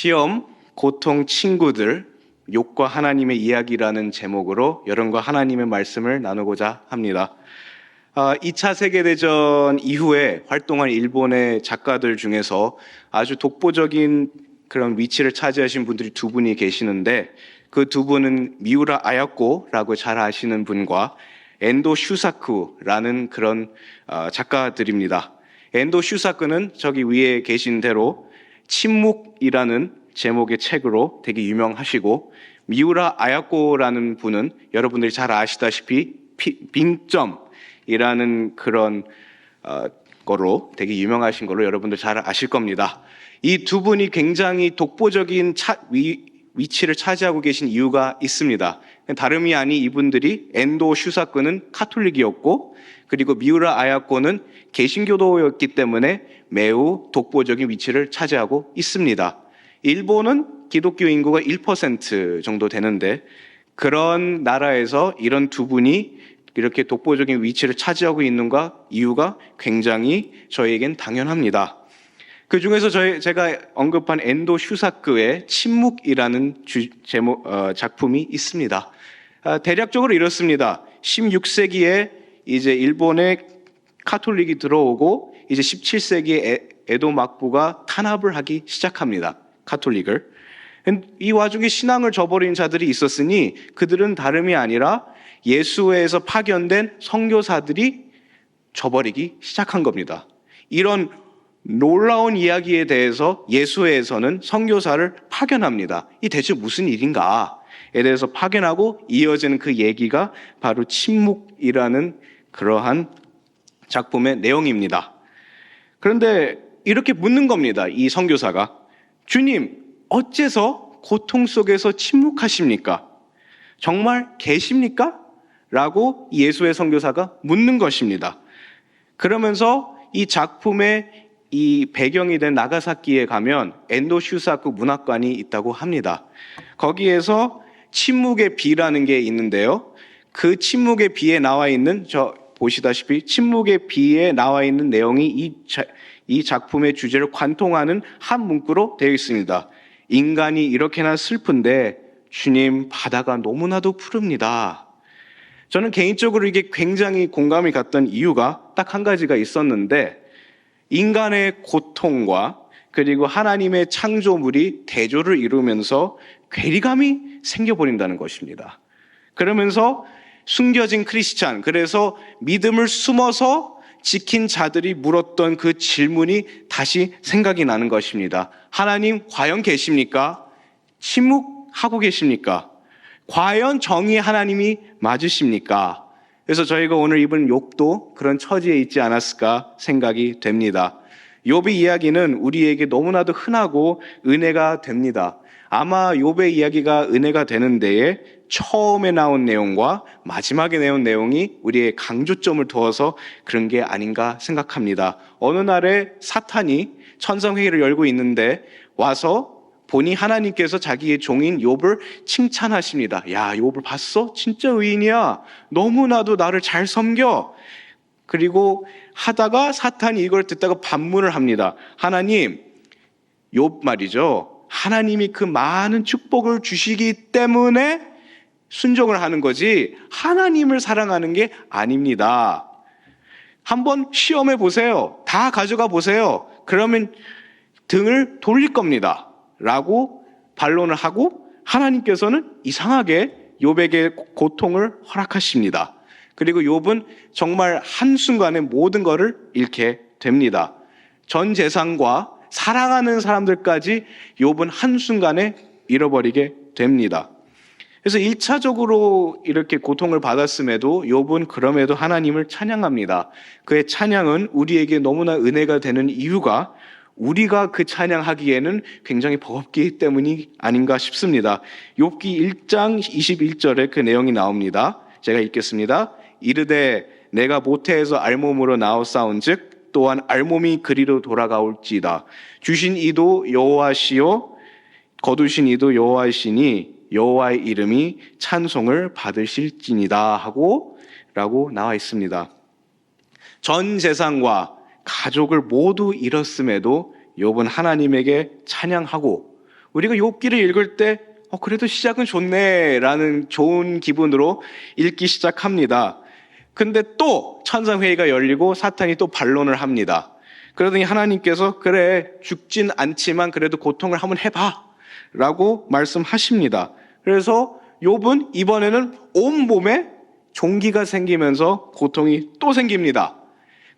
시험, 고통, 친구들, 욥과 하나님의 이야기라는 제목으로 여러분과 하나님의 말씀을 나누고자 합니다. 2차 세계대전 이후에 활동한 일본의 작가들 중에서 아주 독보적인 그런 위치를 차지하신 분들이 두 분이 계시는데, 그 두 분은 미우라 아야코라고 잘 아시는 분과 엔도 슈사쿠라는 그런 작가들입니다. 엔도 슈사쿠는 저기 위에 계신 대로 침묵이라는 제목의 책으로 되게 유명하시고, 미우라 아야코라는 분은 여러분들이 잘 아시다시피 빙점이라는 그런 거로 되게 유명하신 걸로 여러분들 잘 아실 겁니다. 이 두 분이 굉장히 독보적인 위치를 차지하고 계신 이유가 있습니다. 다름이 아닌 이분들이 엔도 슈사쿠는 카톨릭이었고, 그리고 미우라 아야코는 개신교도였기 때문에 매우 독보적인 위치를 차지하고 있습니다. 일본은 기독교 인구가 1% 정도 되는데, 그런 나라에서 이런 두 분이 이렇게 독보적인 위치를 차지하고 있는 이유가 굉장히 저희에겐 당연합니다. 그 중에서 제가 언급한 엔도 슈사쿠의 침묵이라는 작품이 있습니다. 대략적으로 이렇습니다. 16세기에 이제 일본에 카톨릭이 들어오고, 이제 17세기에 에도 막부가 탄압을 하기 시작합니다. 카톨릭을. 이 와중에 신앙을 저버린 자들이 있었으니 그들은 다름이 아니라 예수회에서 파견된 선교사들이 저버리기 시작한 겁니다. 이런 놀라운 이야기에 대해서 예수회에서는 선교사를 파견합니다. 이 대체 무슨 일인가에 대해서 파견하고 이어지는 그 얘기가 바로 침묵이라는 그러한 작품의 내용입니다. 그런데 이렇게 묻는 겁니다. 이 선교사가, 주님, 어째서 고통 속에서 침묵하십니까? 정말 계십니까? 라고 예수의 선교사가 묻는 것입니다. 그러면서 이 작품의 이 배경이 된 나가사키에 가면 엔도 슈사쿠 문학관이 있다고 합니다. 거기에서 침묵의 비라는 게 있는데요. 그 침묵의 비에 나와 있는, 보시다시피 침묵의 비에 나와 있는 내용이 이 작품의 주제를 관통하는 한 문구로 되어 있습니다. 인간이 이렇게나 슬픈데 주님, 바다가 너무나도 푸릅니다. 저는 개인적으로 이게 굉장히 공감이 갔던 이유가 딱 한 가지가 있었는데, 인간의 고통과 그리고 하나님의 창조물이 대조를 이루면서 괴리감이 생겨버린다는 것입니다. 그러면서 숨겨진 크리스찬, 그래서 믿음을 숨어서 지킨 자들이 물었던 그 질문이 다시 생각이 나는 것입니다. 하나님 과연 계십니까? 침묵하고 계십니까? 과연 정의의 하나님이 맞으십니까? 그래서 저희가 오늘 입은 욥도 그런 처지에 있지 않았을까 생각이 됩니다. 욥의 이야기는 우리에게 너무나도 흔하고 은혜가 됩니다. 아마 욥의 이야기가 은혜가 되는 데에 처음에 나온 내용과 마지막에 나온 내용이 우리의 강조점을 두어서 그런 게 아닌가 생각합니다. 어느 날에 사탄이 천상회의를 열고 있는데 와서 보니 하나님께서 자기의 종인 욥을 칭찬하십니다. 야, 욥을 봤어? 진짜 의인이야. 너무나도 나를 잘 섬겨. 그리고 하다가 사탄이 이걸 듣다가 반문을 합니다. 하나님, 욥 말이죠. 하나님이 그 많은 축복을 주시기 때문에 순종을 하는 거지 하나님을 사랑하는 게 아닙니다. 한번 시험해 보세요. 다 가져가 보세요. 그러면 등을 돌릴 겁니다. 라고 반론을 하고, 하나님께서는 이상하게 욥에게 고통을 허락하십니다. 그리고 욥은 정말 한순간에 모든 것을 잃게 됩니다. 전 재산과 사랑하는 사람들까지 욥은 한순간에 잃어버리게 됩니다. 그래서 1차적으로 이렇게 고통을 받았음에도 욥은 그럼에도 하나님을 찬양합니다. 그의 찬양은 우리에게 너무나 은혜가 되는 이유가 우리가 그 찬양하기에는 굉장히 버겁기 때문이 아닌가 싶습니다. 욥기 1장 21절에 그 내용이 나옵니다. 제가 읽겠습니다. 이르되 내가 모태에서 알몸으로 나오사온즉 또한 알몸이 그리로 돌아가올지이다. 주신 이도 여호와시요 거두신 이도 여호와이시니 여호와의 이름이 찬송을 받으실지니다 하고 라고 나와 있습니다. 전 재산과 가족을 모두 잃었음에도 욥은 하나님에게 찬양하고 우리가 욥기를 읽을 때 그래도 시작은 좋네라는 좋은 기분으로 읽기 시작합니다. 근데 또 천상회의가 열리고 사탄이 또 반론을 합니다. 그러더니 하나님께서 그래 죽진 않지만 그래도 고통을 한번 해봐 라고 말씀하십니다. 그래서 욥은 이번에는 온몸에 종기가 생기면서 고통이 또 생깁니다.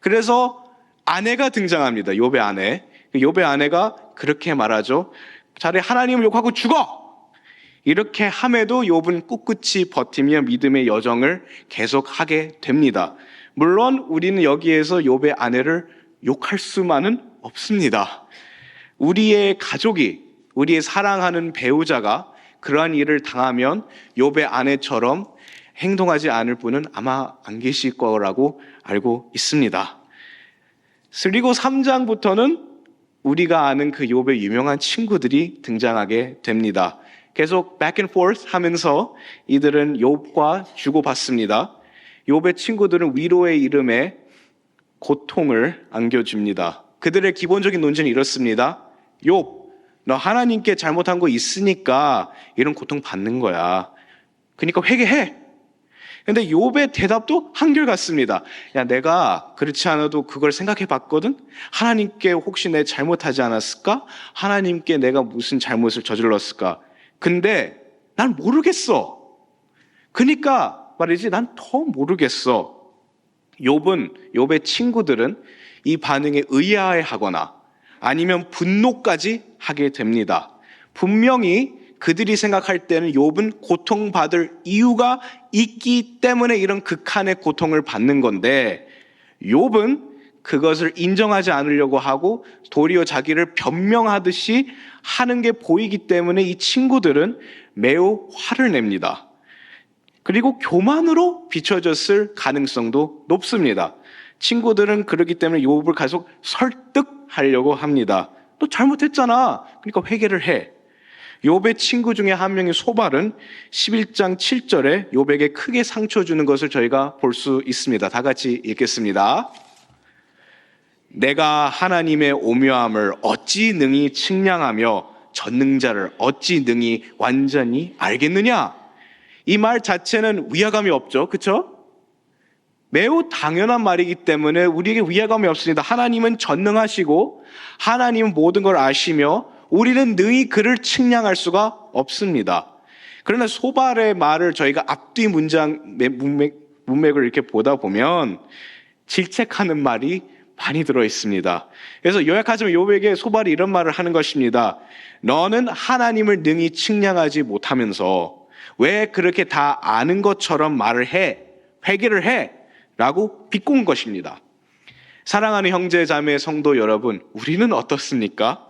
그래서 아내가 등장합니다. 욥의 아내. 욥의 아내가 그렇게 말하죠. 차라리 하나님을 욕하고 죽어! 이렇게 함에도 욥은 꿋꿋이 버티며 믿음의 여정을 계속하게 됩니다. 물론 우리는 여기에서 욥의 아내를 욕할 수만은 없습니다. 우리의 가족이, 우리의 사랑하는 배우자가 그러한 일을 당하면 욥의 아내처럼 행동하지 않을 분은 아마 안 계실 거라고 알고 있습니다. 그리고 3장부터는 우리가 아는 그 욥의 유명한 친구들이 등장하게 됩니다. 계속 back and forth 하면서 이들은 욥과 주고받습니다. 욥의 친구들은 위로의 이름에 고통을 안겨줍니다. 그들의 기본적인 논지는 이렇습니다. 욥, 너 하나님께 잘못한 거 있으니까 이런 고통 받는 거야. 그러니까 회개해. 근데 욥의 대답도 한결같습니다. 야, 내가 그렇지 않아도 그걸 생각해 봤거든? 하나님께 혹시 내 잘못하지 않았을까? 하나님께 내가 무슨 잘못을 저질렀을까? 근데 난 모르겠어. 그러니까 말이지 난 더 모르겠어. 욥의 친구들은 이 반응에 의아해하거나 아니면 분노까지 하게 됩니다. 분명히 그들이 생각할 때는 욥은 고통받을 이유가 있기 때문에 이런 극한의 고통을 받는 건데 욥은 그것을 인정하지 않으려고 하고 도리어 자기를 변명하듯이 하는 게 보이기 때문에 이 친구들은 매우 화를 냅니다. 그리고 교만으로 비춰졌을 가능성도 높습니다. 친구들은 그렇기 때문에 욥을 계속 설득하려고 합니다. 너 잘못했잖아. 그러니까 회개를 해. 욥의 친구 중에 한 명인 소발은 11장 7절에 욥에게 크게 상처 주는 것을 저희가 볼 수 있습니다. 다 같이 읽겠습니다. 내가 하나님의 오묘함을 어찌 능히 측량하며 전능자를 어찌 능히 완전히 알겠느냐? 이 말 자체는 위화감이 없죠. 그렇죠? 매우 당연한 말이기 때문에 우리에게 위화감이 없습니다. 하나님은 전능하시고 하나님은 모든 걸 아시며 우리는 능히 그를 측량할 수가 없습니다. 그러나 소발의 말을 저희가 앞뒤 문장 문맥을 이렇게 보다 보면 질책하는 말이 많이 들어 있습니다. 그래서 요약하자면 욥에게 소발이 이런 말을 하는 것입니다. 너는 하나님을 능히 측량하지 못하면서 왜 그렇게 다 아는 것처럼 말을 해? 회개를 해? 라고 비꼬은 것입니다. 사랑하는 형제 자매 성도 여러분, 우리는 어떻습니까?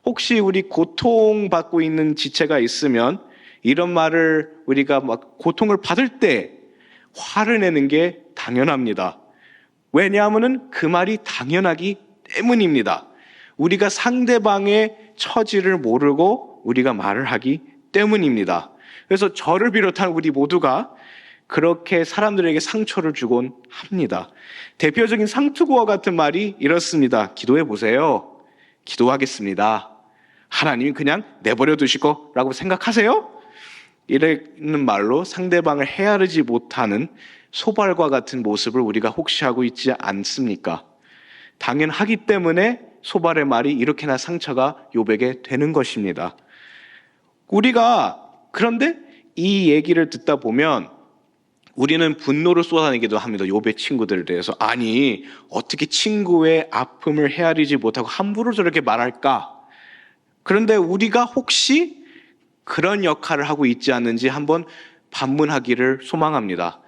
혹시 우리 고통받고 있는 지체가 있으면 이런 말을 우리가 막 고통을 받을 때 화를 내는 게 당연합니다. 왜냐하면 그 말이 당연하기 때문입니다. 우리가 상대방의 처지를 모르고 우리가 말을 하기 때문입니다. 그래서 저를 비롯한 우리 모두가 그렇게 사람들에게 상처를 주곤 합니다. 대표적인 상투고와 같은 말이 이렇습니다. 기도해 보세요. 기도하겠습니다. 하나님이 그냥 내버려 두실 거라고 생각하세요? 이러는 말로 상대방을 헤아리지 못하는 소발과 같은 모습을 우리가 혹시 하고 있지 않습니까? 당연하기 때문에 소발의 말이 이렇게나 상처가 욥에게 되는 것입니다. 우리가 그런데 이 얘기를 듣다 보면 우리는 분노를 쏟아내기도 합니다. 욥의 친구들에 대해서. 아니, 어떻게 친구의 아픔을 헤아리지 못하고 함부로 저렇게 말할까? 그런데 우리가 혹시 그런 역할을 하고 있지 않는지 한번 반문하기를 소망합니다.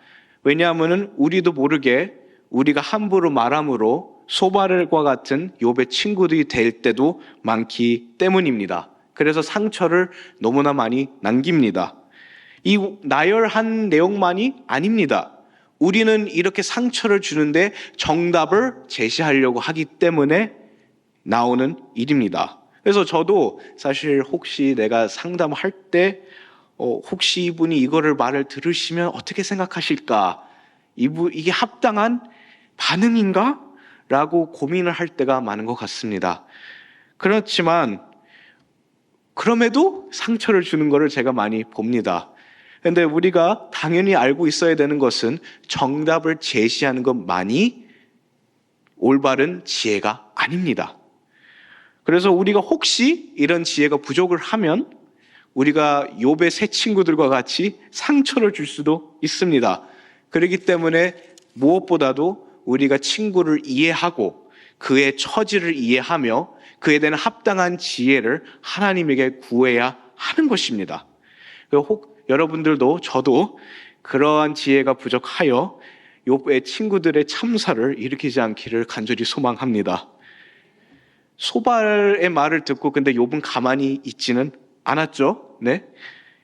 왜냐하면 우리도 모르게 우리가 함부로 말함으로 소발과 같은 욥의 친구들이 될 때도 많기 때문입니다. 그래서 상처를 너무나 많이 남깁니다. 이 나열한 내용만이 아닙니다. 우리는 이렇게 상처를 주는데 정답을 제시하려고 하기 때문에 나오는 일입니다. 그래서 저도 사실 혹시 내가 상담할 때 혹시 이분이 이거를 말을 들으시면 어떻게 생각하실까? 이게 합당한 반응인가? 라고 고민을 할 때가 많은 것 같습니다. 그렇지만 그럼에도 상처를 주는 것을 제가 많이 봅니다. 그런데 우리가 당연히 알고 있어야 되는 것은 정답을 제시하는 것만이 올바른 지혜가 아닙니다. 그래서 우리가 혹시 이런 지혜가 부족을 하면 우리가 욥의 세 친구들과 같이 상처를 줄 수도 있습니다. 그렇기 때문에 무엇보다도 우리가 친구를 이해하고 그의 처지를 이해하며 그에 대한 합당한 지혜를 하나님에게 구해야 하는 것입니다. 혹 여러분들도 저도 그러한 지혜가 부족하여 욥의 친구들의 참사를 일으키지 않기를 간절히 소망합니다. 소발의 말을 듣고 근데 욥은 가만히 있지는 않았죠. 네.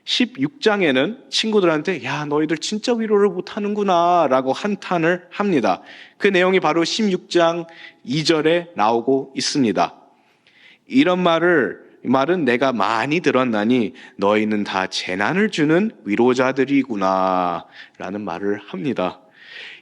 16장에는 친구들한테 야 너희들 진짜 위로를 못하는구나 라고 한탄을 합니다. 그 내용이 바로 16장 2절에 나오고 있습니다. 이런 말은 내가 많이 들었나니 너희는 다 재난을 주는 위로자들이구나 라는 말을 합니다.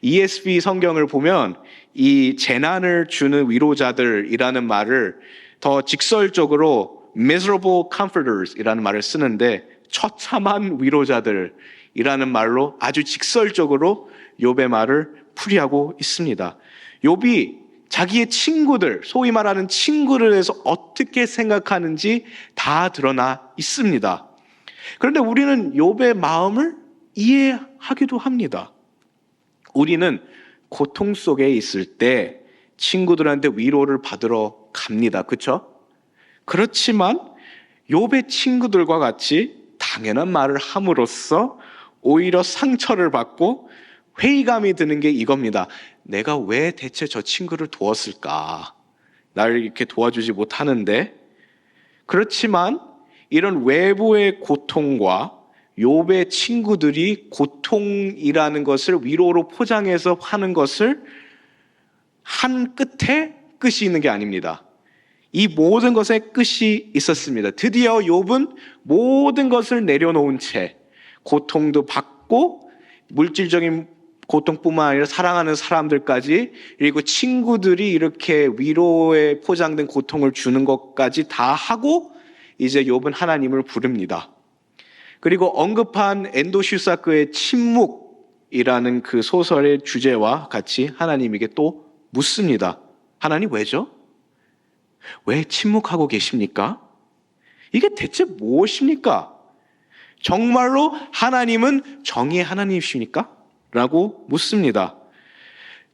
ESV 성경을 보면 이 재난을 주는 위로자들이라는 말을 더 직설적으로 miserable comforters 이라는 말을 쓰는데 처참한 위로자들이라는 말로 아주 직설적으로 욥의 말을 풀이하고 있습니다. 욥이 자기의 친구들, 소위 말하는 친구를 대해서 어떻게 생각하는지 다 드러나 있습니다. 그런데 우리는 욥의 마음을 이해하기도 합니다. 우리는 고통 속에 있을 때 친구들한테 위로를 받으러 갑니다. 그렇죠? 그렇지만 욥의 친구들과 같이 당연한 말을 함으로써 오히려 상처를 받고 회의감이 드는 게 이겁니다. 내가 왜 대체 저 친구를 도왔을까? 나를 이렇게 도와주지 못하는데. 그렇지만 이런 외부의 고통과 욥의 친구들이 고통이라는 것을 위로로 포장해서 하는 것을 한 끝에 끝이 있는 게 아닙니다. 이 모든 것에 끝이 있었습니다. 드디어 욥은 모든 것을 내려놓은 채 고통도 받고 물질적인 고통뿐만 아니라 사랑하는 사람들까지 그리고 친구들이 이렇게 위로에 포장된 고통을 주는 것까지 다 하고 이제 욥은 하나님을 부릅니다. 그리고 언급한 엔도슈사크의 침묵이라는 그 소설의 주제와 같이 하나님에게 또 묻습니다. 하나님 왜죠? 왜 침묵하고 계십니까? 이게 대체 무엇입니까? 정말로 하나님은 정의의 하나님이십니까? 라고 묻습니다.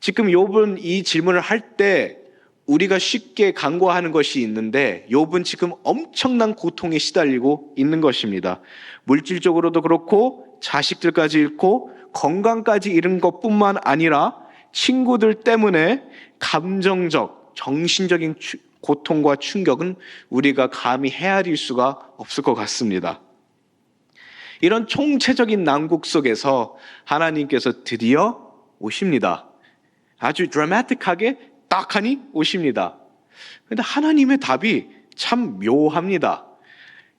지금 욥은 이 질문을 할 때 우리가 쉽게 간과하는 것이 있는데 욥은 지금 엄청난 고통에 시달리고 있는 것입니다. 물질적으로도 그렇고 자식들까지 잃고 건강까지 잃은 것뿐만 아니라 친구들 때문에 감정적, 정신적인 고통과 충격은 우리가 감히 헤아릴 수가 없을 것 같습니다. 이런 총체적인 난국 속에서 하나님께서 드디어 오십니다. 아주 드라마틱하게 딱하니 오십니다. 그런데 하나님의 답이 참 묘합니다.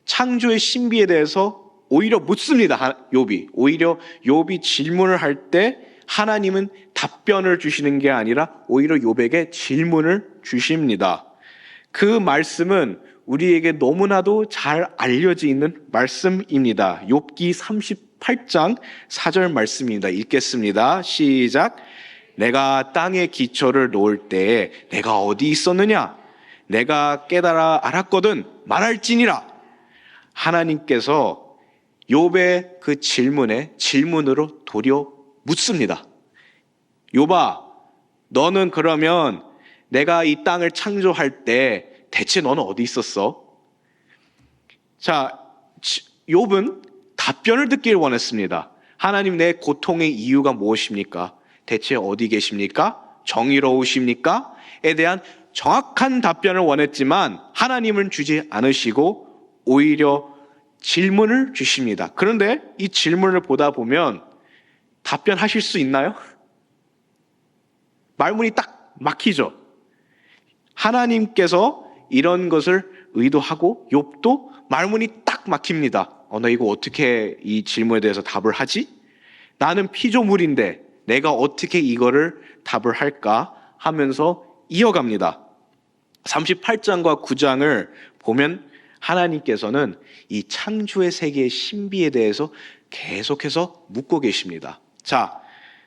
창조의 신비에 대해서 오히려 묻습니다. 욥이. 오히려 욥이 질문을 할 때 하나님은 답변을 주시는 게 아니라 오히려 욥에게 질문을 주십니다. 그 말씀은 우리에게 너무나도 잘 알려져 있는 말씀입니다. 욥기 38장 4절 말씀입니다. 읽겠습니다. 시작. 내가 땅에 기초를 놓을 때에 내가 어디 있었느냐? 내가 깨달아 알았거든 말할지니라. 하나님께서 욥의 그 질문에 질문으로 도리어 묻습니다. 욥아, 너는 그러면 내가 이 땅을 창조할 때 대체 너는 어디 있었어? 자, 욥은 답변을 듣길 원했습니다. 하나님, 내 고통의 이유가 무엇입니까? 대체 어디 계십니까? 정의로우십니까? 에 대한 정확한 답변을 원했지만 하나님은 주지 않으시고 오히려 질문을 주십니다. 그런데 이 질문을 보다 보면 답변하실 수 있나요? 말문이 딱 막히죠. 하나님께서 이런 것을 의도하고 욥도 말문이 딱 막힙니다. 나 이거 어떻게 이 질문에 대해서 답을 하지? 나는 피조물인데 내가 어떻게 이거를 답을 할까 하면서 이어갑니다. 38장과 9장을 보면 하나님께서는 이 창조의 세계의 신비에 대해서 계속해서 묻고 계십니다. 자,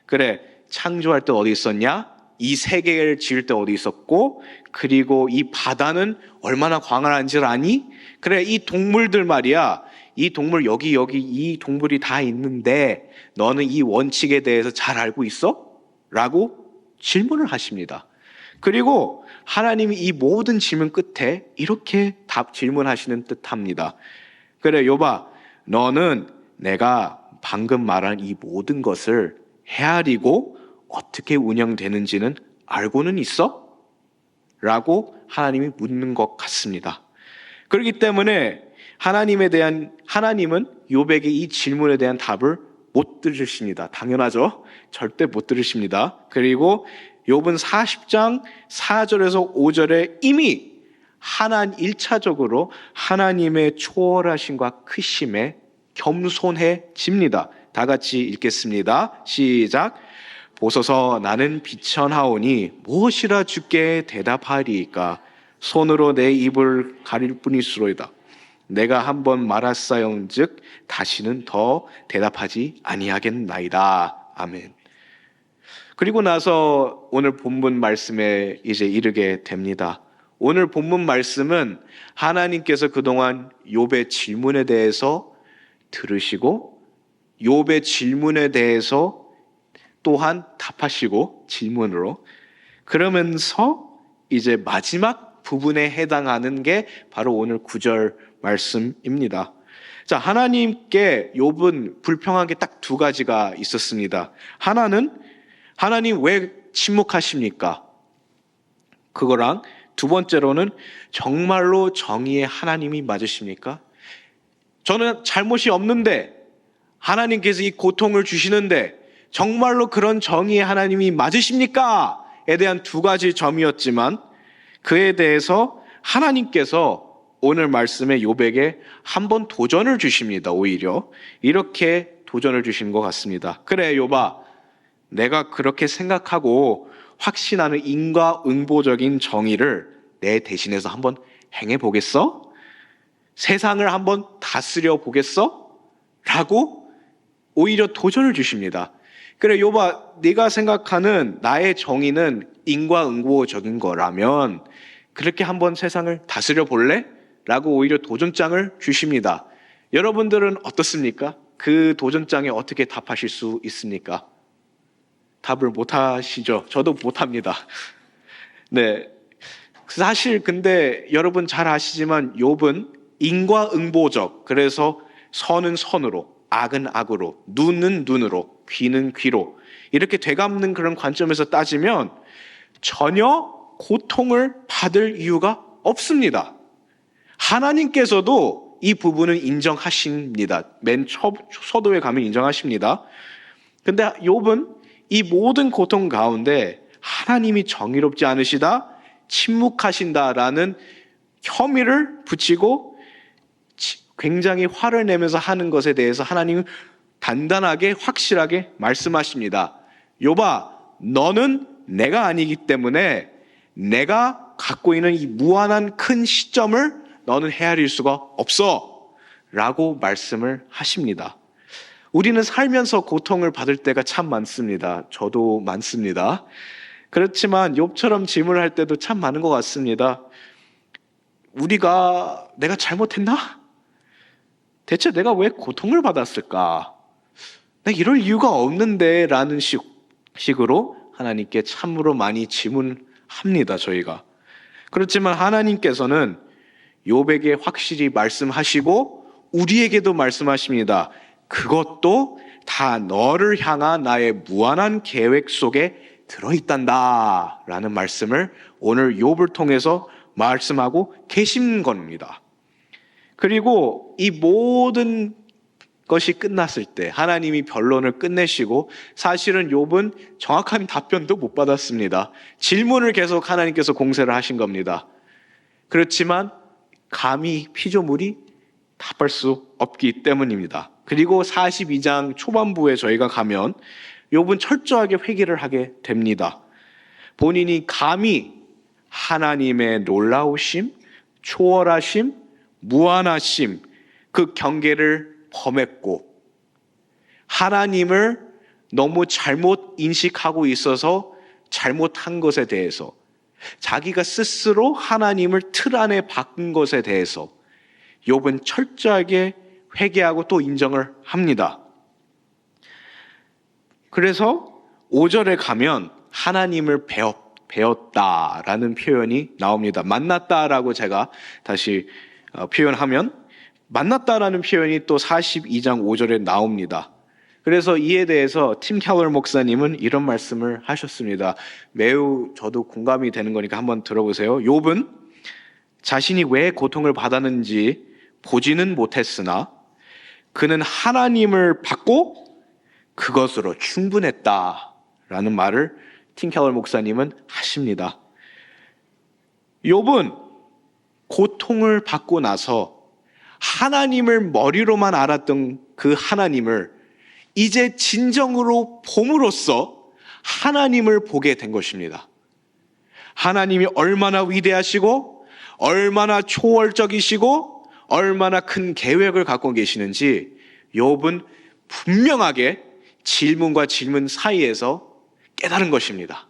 그래, 창조할 때 어디 있었냐? 이 세계를 지을 때 어디 있었고, 그리고 이 바다는 얼마나 광활한지를 아니? 그래, 이 동물들 말이야. 이 동물 여기 이 동물이 다 있는데 너는 이 원칙에 대해서 잘 알고 있어? 라고 질문을 하십니다. 그리고 하나님이 이 모든 질문 끝에 이렇게 질문하시는 듯합니다. 그래, 욥아, 너는 내가 방금 말한 이 모든 것을 헤아리고 어떻게 운영되는지는 알고는 있어? 라고 하나님이 묻는 것 같습니다. 그렇기 때문에 하나님은 욥에게 이 질문에 대한 답을 못 들으십니다. 당연하죠. 절대 못 들으십니다. 그리고 욥은 40장 4절에서 5절에 이미 1차적으로 하나님의 초월하심과 크심에 겸손해집니다. 다 같이 읽겠습니다. 시작. 보소서, 나는 비천하오니 무엇이라 주께 대답하리이까? 손으로 내 입을 가릴 뿐이시로이다. 내가 한번 말하사온즉 다시는 더 대답하지 아니하겠나이다. 아멘. 그리고 나서 오늘 본문 말씀에 이제 이르게 됩니다. 오늘 본문 말씀은 하나님께서 그동안 욥의 질문에 대해서 들으시고 욥의 질문에 대해서 또한 답하시고 질문으로, 그러면서 이제 마지막 부분에 해당하는 게 바로 오늘 9절 말씀입니다. 자, 하나님께 욥은 불평한 게 딱 두 가지가 있었습니다. 하나는 하나님 왜 침묵하십니까? 그거랑 두 번째로는 정말로 정의의 하나님이 맞으십니까? 저는 잘못이 없는데 하나님께서 이 고통을 주시는데 정말로 그런 정의의 하나님이 맞으십니까? 에 대한 두 가지 점이었지만 그에 대해서 하나님께서 오늘 말씀에 욥에게 한번 도전을 주십니다. 오히려 이렇게 도전을 주신 것 같습니다. 그래, 욥아, 내가 그렇게 생각하고 확신하는 인과응보적인 정의를 내 대신해서 한번 행해 보겠어? 세상을 한번 다스려 보겠어? 라고 오히려 도전을 주십니다. 그래, 욥아, 네가 생각하는 나의 정의는 인과응보적인 거라면 그렇게 한번 세상을 다스려 볼래? 라고 오히려 도전장을 주십니다. 여러분들은 어떻습니까? 그 도전장에 어떻게 답하실 수 있습니까? 답을 못 하시죠? 저도 못 합니다. 네. 사실 근데 여러분 잘 아시지만 욥은 인과응보적, 그래서 선은 선으로, 악은 악으로, 눈은 눈으로, 귀는 귀로 이렇게 되갚는 그런 관점에서 따지면 전혀 고통을 받을 이유가 없습니다. 하나님께서도 이 부분은 인정하십니다. 맨 서도에 가면 인정하십니다. 근데 욥은 이 모든 고통 가운데 하나님이 정의롭지 않으시다, 침묵하신다라는 혐의를 붙이고 굉장히 화를 내면서 하는 것에 대해서 하나님은 단단하게 확실하게 말씀하십니다. 욥아, 너는 내가 아니기 때문에 내가 갖고 있는 이 무한한 큰 시점을 너는 헤아릴 수가 없어 라고 말씀을 하십니다. 우리는 살면서 고통을 받을 때가 참 많습니다. 저도 많습니다. 그렇지만 욥처럼 질문할 때도 참 많은 것 같습니다. 내가 잘못했나? 대체 내가 왜 고통을 받았을까? 내가 이럴 이유가 없는데 라는 식으로 하나님께 참으로 많이 질문합니다, 저희가. 그렇지만 하나님께서는 욥에게 확실히 말씀하시고 우리에게도 말씀하십니다. 그것도 다 너를 향한 나의 무한한 계획 속에 들어있단다 라는 말씀을 오늘 욥을 통해서 말씀하고 계신 겁니다. 그리고 이 모든 것이 끝났을 때 하나님이 변론을 끝내시고, 사실은 욥은 정확한 답변도 못 받았습니다. 질문을 계속 하나님께서 공세를 하신 겁니다. 그렇지만 감히 피조물이 답할 수 없기 때문입니다. 그리고 42장 초반부에 저희가 가면 욥은 철저하게 회개를 하게 됩니다. 본인이 감히 하나님의 놀라우심, 초월하심, 무한하심, 그 경계를 범했고 하나님을 너무 잘못 인식하고 있어서 잘못한 것에 대해서, 자기가 스스로 하나님을 틀 안에 박은 것에 대해서 욥은 철저하게 회개하고 또 인정을 합니다. 그래서 5절에 가면 하나님을 배웠다라는 표현이 나옵니다. 만났다라고 제가 다시 표현하면 만났다라는 표현이 또 42장 5절에 나옵니다. 그래서 이에 대해서 팀 켈러 목사님은 이런 말씀을 하셨습니다. 매우 저도 공감이 되는 거니까 한번 들어보세요. 욥은 자신이 왜 고통을 받았는지 보지는 못했으나 그는 하나님을 받고 그것으로 충분했다라는 말을 팀 켈러 목사님은 하십니다. 욥은 고통을 받고 나서 하나님을 머리로만 알았던 그 하나님을 이제 진정으로 봄으로써 하나님을 보게 된 것입니다. 하나님이 얼마나 위대하시고 얼마나 초월적이시고 얼마나 큰 계획을 갖고 계시는지 욥은 분명하게 질문과 질문 사이에서 깨달은 것입니다.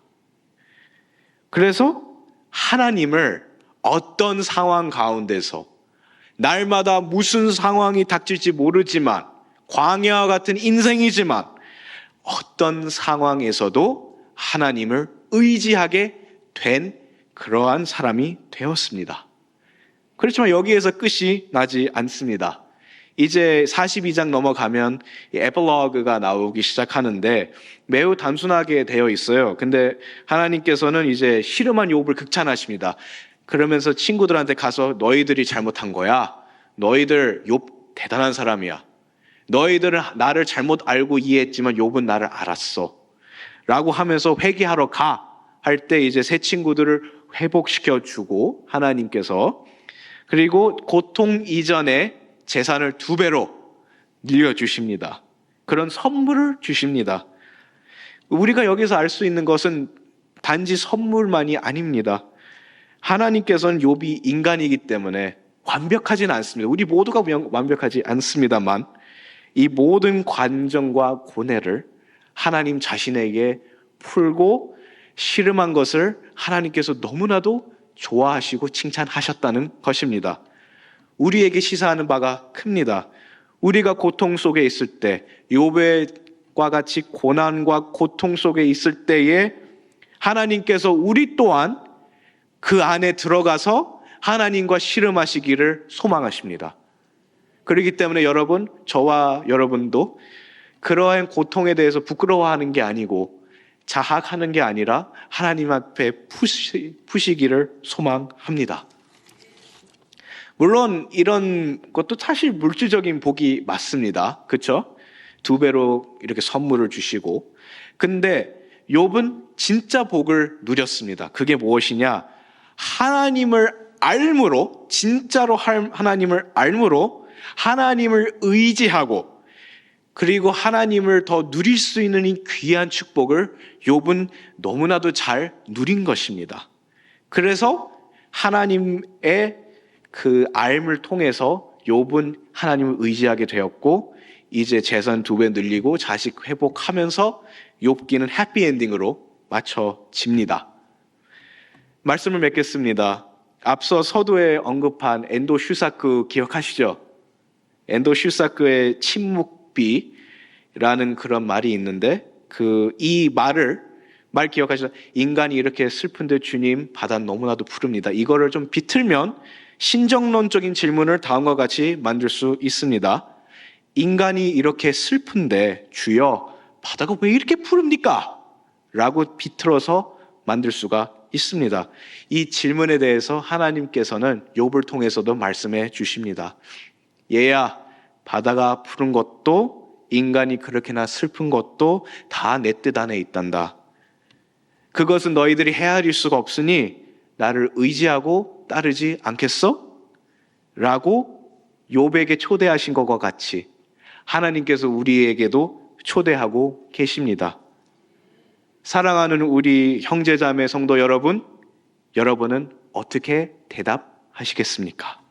그래서 하나님을 어떤 상황 가운데서 날마다 무슨 상황이 닥칠지 모르지만 광야와 같은 인생이지만 어떤 상황에서도 하나님을 의지하게 된 그러한 사람이 되었습니다. 그렇지만 여기에서 끝이 나지 않습니다. 이제 42장 넘어가면 에필로그가 나오기 시작하는데 매우 단순하게 되어 있어요. 근데 하나님께서는 이제 씨름한 욥을 극찬하십니다. 그러면서 친구들한테 가서 너희들이 잘못한 거야. 너희들 욥 대단한 사람이야. 너희들은 나를 잘못 알고 이해했지만 욥은 나를 알았어. 라고 하면서 회개하러 가. 할 때 이제 새 친구들을 회복시켜 주고 하나님께서, 그리고 고통 이전에 재산을 2배로 늘려주십니다. 그런 선물을 주십니다. 우리가 여기서 알 수 있는 것은 단지 선물만이 아닙니다. 하나님께서는 욥이 인간이기 때문에 완벽하지는 않습니다. 우리 모두가 완벽하지 않습니다만 이 모든 관정과 고뇌를 하나님 자신에게 풀고 씨름한 것을 하나님께서 너무나도 좋아하시고 칭찬하셨다는 것입니다. 우리에게 시사하는 바가 큽니다. 우리가 고통 속에 있을 때, 욥과 같이 고난과 고통 속에 있을 때에 하나님께서 우리 또한 그 안에 들어가서 하나님과 씨름하시기를 소망하십니다. 그렇기 때문에 여러분, 저와 여러분도 그러한 고통에 대해서 부끄러워하는 게 아니고 자학하는 게 아니라 하나님 앞에 푸시기를 소망합니다. 물론 이런 것도 사실 물질적인 복이 맞습니다. 그렇죠? 2배로 이렇게 선물을 주시고. 근데 욥은 진짜 복을 누렸습니다. 그게 무엇이냐? 하나님을 알므로, 진짜로 하나님을 알므로 하나님을 의지하고 그리고 하나님을 더 누릴 수 있는 이 귀한 축복을 욥은 너무나도 잘 누린 것입니다. 그래서 하나님의 그 알을 통해서 욥은 하나님을 의지하게 되었고 이제 재산 2배 늘리고 자식 회복하면서 욥기는 해피엔딩으로 맞춰집니다. 말씀을 맺겠습니다. 앞서 서두에 언급한 엔도 슈사크 기억하시죠? 엔도 슈사크의 침묵비라는 그런 말이 있는데 이 말 기억하시죠? 인간이 이렇게 슬픈데 주님 바다 너무나도 푸릅니다. 이거를 좀 비틀면 신정론적인 질문을 다음과 같이 만들 수 있습니다. 인간이 이렇게 슬픈데 주여 바다가 왜 이렇게 푸릅니까? 라고 비틀어서 만들 수가 있습니다. 이 질문에 대해서 하나님께서는 욥을 통해서도 말씀해 주십니다. 얘야, 바다가 푸른 것도 인간이 그렇게나 슬픈 것도 다 내 뜻 안에 있단다. 그것은 너희들이 헤아릴 수가 없으니 나를 의지하고 따르지 않겠어? 라고 욥에게 초대하신 것과 같이 하나님께서 우리에게도 초대하고 계십니다. 사랑하는 우리 형제자매 성도 여러분, 여러분은 어떻게 대답하시겠습니까?